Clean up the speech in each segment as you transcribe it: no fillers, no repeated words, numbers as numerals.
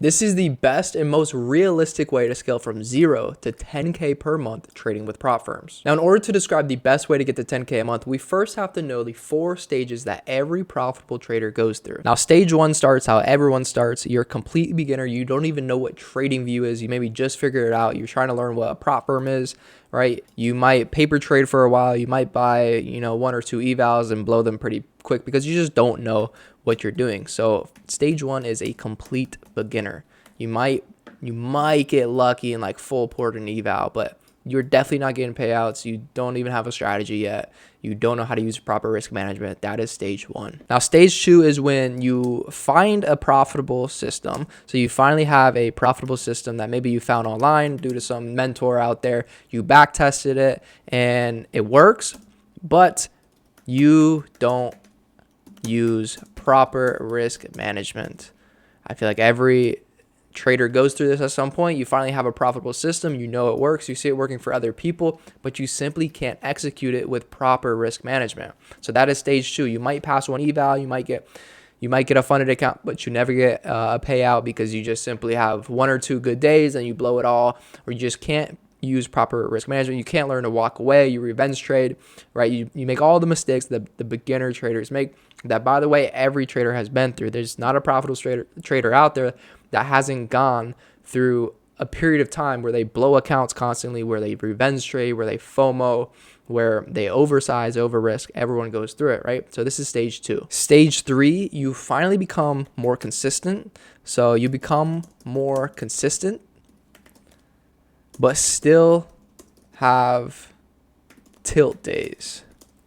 This is the best and most realistic way to scale from 0 to 10K per month trading with prop firms. Now, in order to describe the best way to get to 10K a month, we first have to know the 4 stages that every profitable trader goes through. Now, stage 1 starts how everyone starts. You're a complete beginner. You don't even know what trading view is. You maybe just figured it out. You're trying to learn what a prop firm is, right? You might paper trade for a while. You might buy, 1 or 2 evals and blow them pretty quick because you just don't know what you're doing. So stage 1 is a complete beginner. You might get lucky and like full port an eval, but you're definitely not getting payouts. You don't even have a strategy yet. You don't know how to use proper risk management. That is stage 1. Now, stage 2 is when you find a profitable system. So you finally have a profitable system that maybe you found online due to some mentor out there. You back tested it and it works, but you don't use proper risk management. I feel like every trader goes through this at some point. You finally have a profitable system. You know it works. You see it working for other people, but you simply can't execute it with proper risk management. So that is stage 2. You might pass one eval. You might get a funded account, but you never get a payout because you just simply have 1 or 2 good days and you blow it all, or you just can't use proper risk management. You can't learn to walk away. You revenge trade, right? You make all the mistakes that the beginner traders make, that, by the way, every trader has been through. There's not a profitable trader out there that hasn't gone through a period of time where they blow accounts constantly, where they revenge trade, where they FOMO, where they oversize, over risk. Everyone goes through it, right? So this is stage 2. Stage 3, you finally become more consistent. So you become more consistent, but still have tilt days.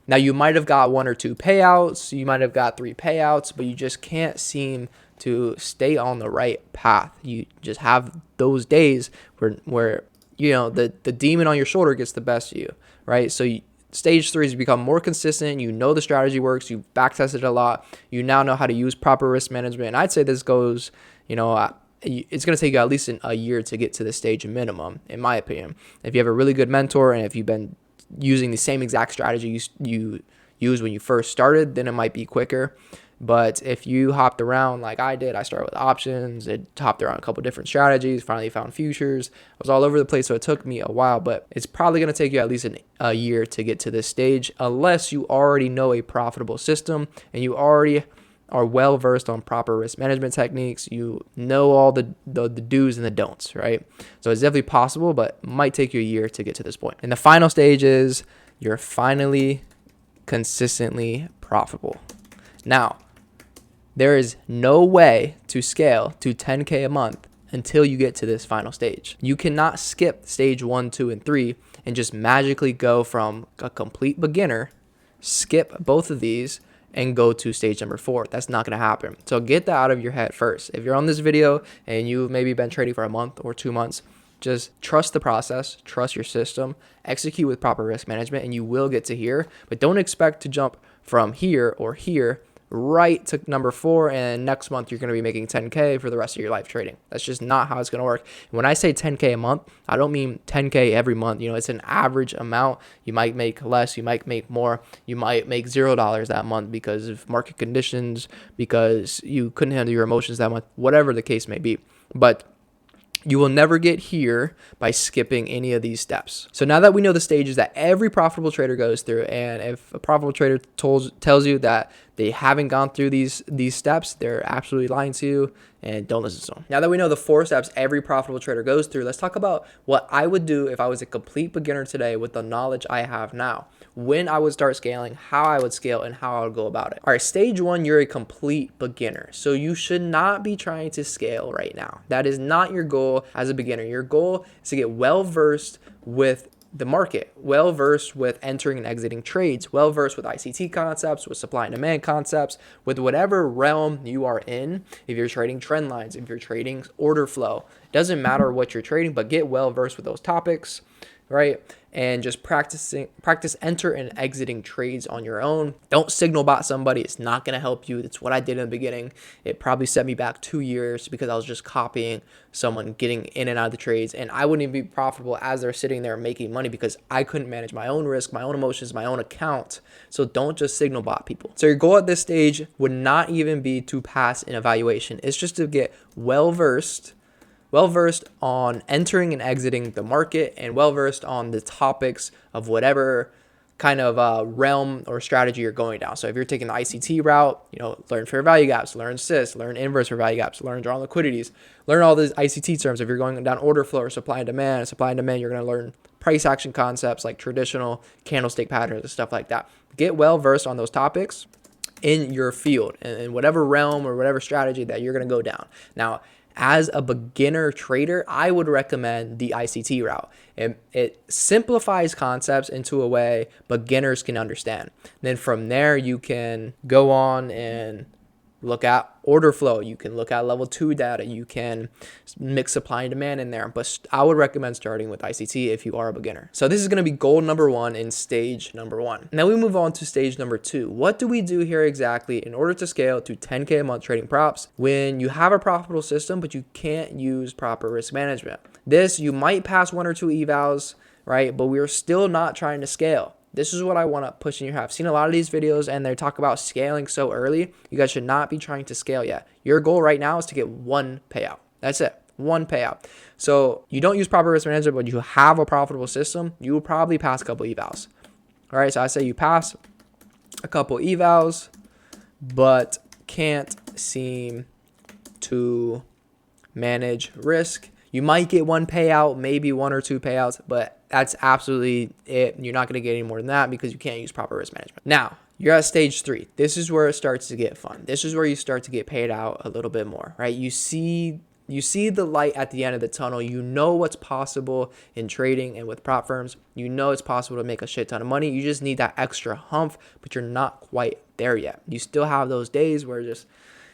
Now, you might have got 1 or 2 payouts, you might have got 3 payouts, but you just can't seem to stay on the right path. You just have those days where the demon on your shoulder gets the best of you, right? So stage 3 is you become more consistent. You know the strategy works. You back tested a lot. You now know how to use proper risk management. And I'd say this goes, it's going to take you at least a year to get to this stage minimum, in my opinion. If you have a really good mentor and if you've been using the same exact strategy you used when you first started, then it might be quicker. But if you hopped around like I did, I started with options, it hopped around a couple different strategies, finally found futures. I was all over the place, so it took me a while, but it's probably going to take you at least a year to get to this stage, unless you already know a profitable system and you already are well versed on proper risk management techniques. You know all the do's and the don'ts, right? So it's definitely possible, but it might take you a year to get to this point. And the final stage is you're finally consistently profitable. Now, there is no way to scale to 10K a month until you get to this final stage. You cannot skip stage 1, 2, and 3 and just magically go from a complete beginner, skip both of these, and go to stage number 4. That's not going to happen. So get that out of your head first. If you're on this video and you've maybe been trading for a month or 2 months, just trust the process, trust your system, execute with proper risk management, and you will get to here. But don't expect to jump from here or here right to number 4, and next month you're going to be making 10K for the rest of your life trading. That's just not how it's going to work. When I say 10K a month, I don't mean 10K every month. It's an average amount. You might make less, you might make more, you might make $0 that month because of market conditions, because you couldn't handle your emotions that month, whatever the case may be. But you will never get here by skipping any of these steps. So now that we know the stages that every profitable trader goes through, and if a profitable trader tells you that they haven't gone through these steps, they're absolutely lying to you, and don't listen to them. Now that we know the 4 steps every profitable trader goes through, let's talk about what I would do if I was a complete beginner today with the knowledge I have now. When I would start scaling, how I would scale, and how I would go about it. All right, stage 1, you're a complete beginner. So you should not be trying to scale right now. That is not your goal as a beginner. Your goal is to get well-versed with the market, well-versed with entering and exiting trades, well-versed with ICT concepts, with supply and demand concepts, with whatever realm you are in. If you're trading trend lines, if you're trading order flow, doesn't matter what you're trading, but get well-versed with those topics. right? And just practice enter and exiting trades on your own. Don't signal bot somebody. It's not going to help you. It's what I did in the beginning. It probably set me back 2 years because I was just copying someone getting in and out of the trades, and I wouldn't even be profitable as they're sitting there making money because I couldn't manage my own risk, my own emotions, my own account. So don't just signal bot people. So your goal at this stage would not even be to pass an evaluation. It's just to get well-versed on entering and exiting the market, and well-versed on the topics of whatever kind of realm or strategy you're going down. So if you're taking the ICT route, learn fair value gaps, learn CIS, learn inverse fair value gaps, learn drawn liquidities, learn all these ICT terms. If you're going down order flow or supply and demand, you're going to learn price action concepts like traditional candlestick patterns and stuff like that. Get well-versed on those topics in your field and in whatever realm or whatever strategy that you're going to go down. Now, as a beginner trader, I would recommend the ICT route. It simplifies concepts into a way beginners can understand. Then from there, you can go on and look at order flow. You can look at level 2 data. You can mix supply and demand in there. But I would recommend starting with ICT if you are a beginner. So this is going to be goal number 1 in stage number 1. Now we move on to stage number 2. What do we do here exactly in order to scale to 10K a month trading props when you have a profitable system, but you can't use proper risk management? This, you might pass 1 or 2 evals, right? But we're still not trying to scale. This is what I want to push in your head. I've seen a lot of these videos and they talk about scaling so early. You guys should not be trying to scale yet. Your goal right now is to get 1 payout. That's it. 1 payout. So you don't use proper risk management, but you have a profitable system, you will probably pass a couple evals. All right. So I say you pass a couple evals, but can't seem to manage risk. You might get 1 payout, maybe 1 or 2 payouts, but that's absolutely it. You're not going to get any more than that because you can't use proper risk management. Now, you're at stage 3. This is where it starts to get fun. This is where you start to get paid out a little bit more, right? You see the light at the end of the tunnel. You know what's possible in trading and with prop firms. You know it's possible to make a shit ton of money. You just need that extra hump, but you're not quite there yet. You still have those days where just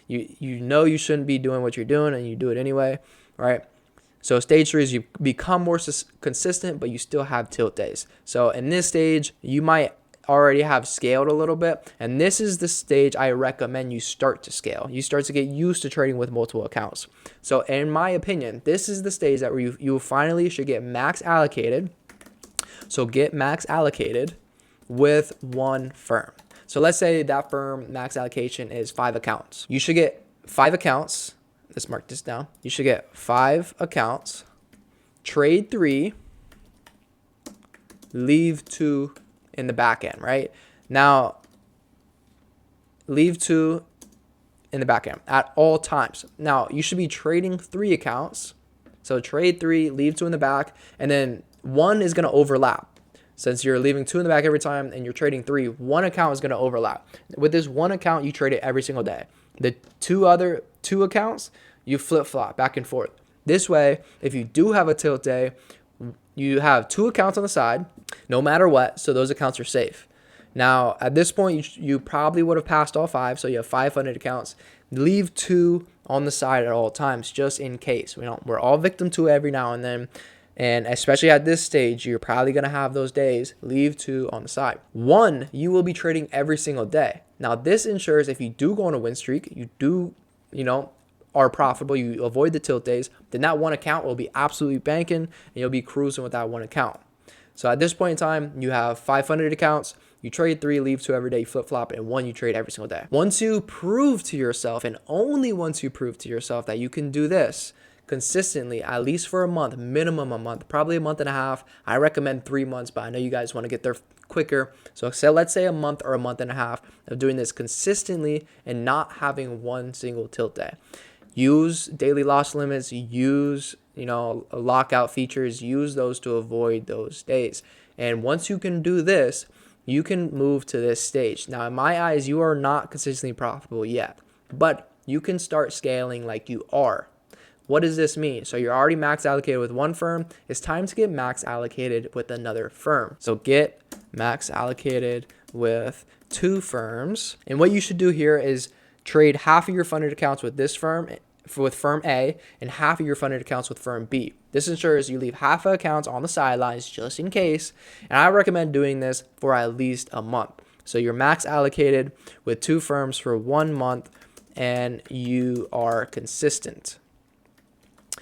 you know you shouldn't be doing what you're doing and you do it anyway, right? So stage 3 is you become more consistent, but you still have tilt days. So in this stage, you might already have scaled a little bit. And this is the stage I recommend you start to scale. You start to get used to trading with multiple accounts. So in my opinion, this is the stage that where you finally should get max allocated. So get max allocated with 1 firm. So let's say that firm max allocation is 5 accounts. You should get 5 accounts. Let's mark this down. You should get 5 accounts, trade 3, leave 2 in the back end, right? Now, leave 2 in the back end at all times. Now, you should be trading 3 accounts. So trade 3, leave 2 in the back, and then 1 is going to overlap. Since you're leaving 2 in the back every time and you're trading 3, 1 account is going to overlap. With this 1 account, you trade it every single day. The 2 other 2 accounts, you flip-flop back and forth. This way, if you do have a tilt day, you have 2 accounts on the side, no matter what, so those accounts are safe. Now, at this point, you probably would have passed all 5, so you have 500 accounts. Leave 2 on the side at all times, just in case. We're all victim to it every now and then, and especially at this stage, you're probably going to have those days. Leave 2 on the side. 1, you will be trading every single day. Now, this ensures if you do go on a win streak, you do, are profitable, you avoid the tilt days, then that 1 account will be absolutely banking and you'll be cruising with that 1 account. So at this point in time, you have 500 accounts, you trade 3, leave 2 every day, you flip-flop, and 1 you trade every single day. Once you prove to yourself, and only once you prove to yourself that you can do this consistently, at least for a month, minimum a month, probably a month and a half. I recommend 3 months, but I know you guys want to get there quicker. So let's say a month or a month and a half of doing this consistently and not having 1 single tilt day. Use daily loss limits, use, lockout features, use those to avoid those days. And once you can do this, you can move to this stage. Now, in my eyes, you are not consistently profitable yet, but you can start scaling like you are. What does this mean? So you're already max allocated with 1 firm. It's time to get max allocated with another firm. So get max allocated with 2 firms. And what you should do here is trade half of your funded accounts with this firm with firm A and half of your funded accounts with firm B. This ensures you leave half of accounts on the sidelines just in case, and I recommend doing this for at least a month. So you're max allocated with 2 firms for 1 month and you are consistent.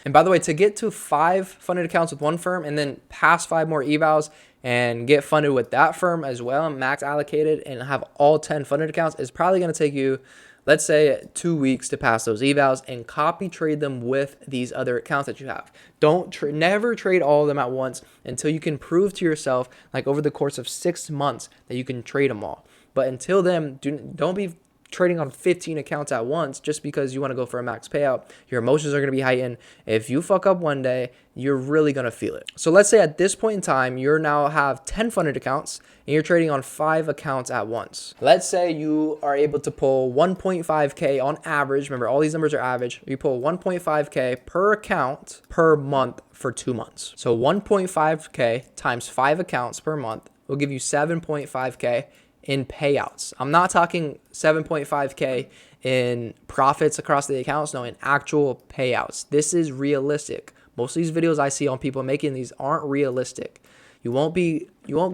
And by the way, to get to 5 funded accounts with 1 firm and then pass 5 more evals and get funded with that firm as well and max allocated and have all 10 funded accounts is probably going to take you, let's say, 2 weeks to pass those evals and copy trade them with these other accounts that you have. Never trade all of them at once until you can prove to yourself, like over the course of 6 months, that you can trade them all. But until then, don't be trading on 15 accounts at once just because you want to go for a max payout. Your emotions are going to be heightened. If you fuck up one day, you're really going to feel it. So let's say at this point in time, you now have 10 funded accounts and you're trading on 5 accounts at once. Let's say you are able to pull 1.5K on average. Remember, all these numbers are average. You pull 1.5K per account per month for 2 months. So 1.5K times 5 accounts per month will give you 7.5K in payouts. I'm not talking 7.5K in profits across the accounts, no, in actual payouts. This is realistic. Most of these videos I see on people making these aren't realistic. You won't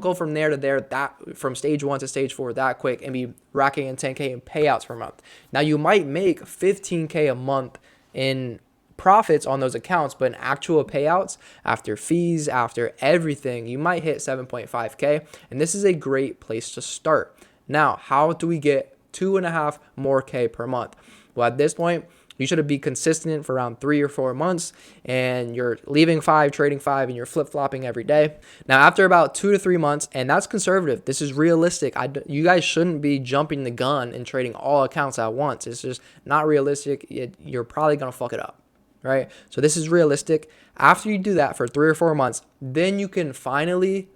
go from there to there, from stage 1 to stage 4 that quick and be racking in 10K in payouts per month. Now you might make 15K a month in profits on those accounts, but in actual payouts, after fees, after everything, you might hit 7.5K, and this is a great place to start. Now, how do we get 2.5 more K per month? Well, at this point, you should be consistent for around 3 or 4 months, and you're leaving 5, trading 5, and you're flip-flopping every day. Now, after about 2 to 3 months, and that's conservative, this is realistic. You guys shouldn't be jumping the gun and trading all accounts at once. It's just not realistic. You're probably going to fuck it up. Right? So this is realistic. After you do that for 3 or 4 months, then you can finally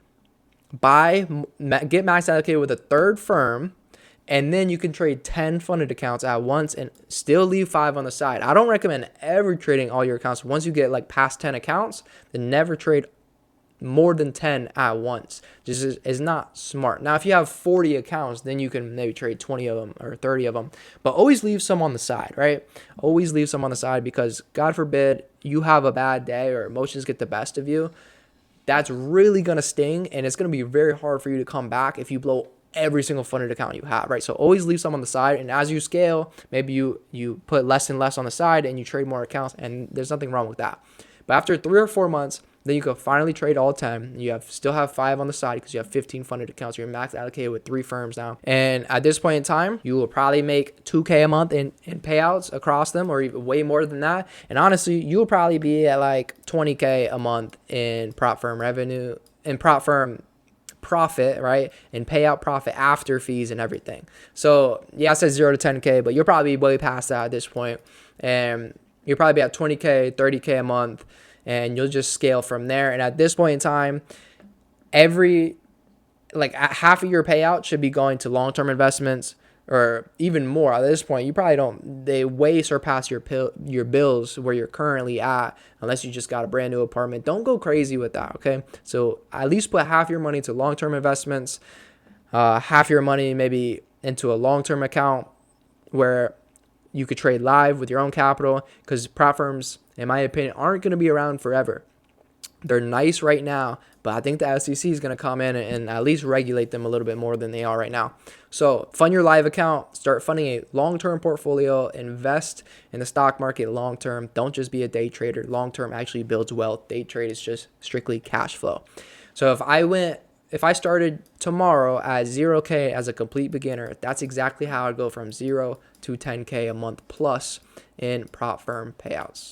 get max allocated with a 3rd firm, and then you can trade 10 funded accounts at once and still leave 5 on the side. I don't recommend ever trading all your accounts. Once you get like past 10 accounts, then never trade more than 10 at once. This is not smart. Now, if you have 40 accounts, then you can maybe trade 20 of them or 30 of them, but always leave some on the side, right? Always leave some on the side, because God forbid you have a bad day or emotions get the best of you. That's really going to sting, and it's going to be very hard for you to come back if you blow every single funded account you have, right? So always leave some on the side, and as you scale, maybe you put less and less on the side and you trade more accounts, and there's nothing wrong with that. But after 3 or 4 months, then you can finally trade all 10. You still have 5 on the side because you have 15 funded accounts. You're max allocated with 3 firms now. And at this point in time, you will probably make 2K a month in payouts across them, or even way more than that. And honestly, you will probably be at like 20K a month in prop firm revenue, in prop firm profit, right? And payout profit after fees and everything. So yeah, I said 0 to 10K, but you'll probably be way past that at this point. And you'll probably be at 20K, 30K a month, and you'll just scale from there. And at this point in time, half of your payout should be going to long-term investments, or even more. At this point, they way surpass your bills where you're currently at, unless you just got a brand new apartment. Don't go crazy with that, okay? So at least put half your money to long-term investments, half your money maybe into a long-term account where you could trade live with your own capital, because prop firms, in my opinion, aren't going to be around forever. They're nice right now, but I think the SEC is going to come in and at least regulate them a little bit more than they are right now. So fund your live account, start funding a long-term portfolio, invest in the stock market long-term. Don't just be a day trader. Long-term actually builds wealth. Day trade is just strictly cash flow. So if I started tomorrow at 0K as a complete beginner, that's exactly how I'd go from 0 to 10K a month plus in prop firm payouts.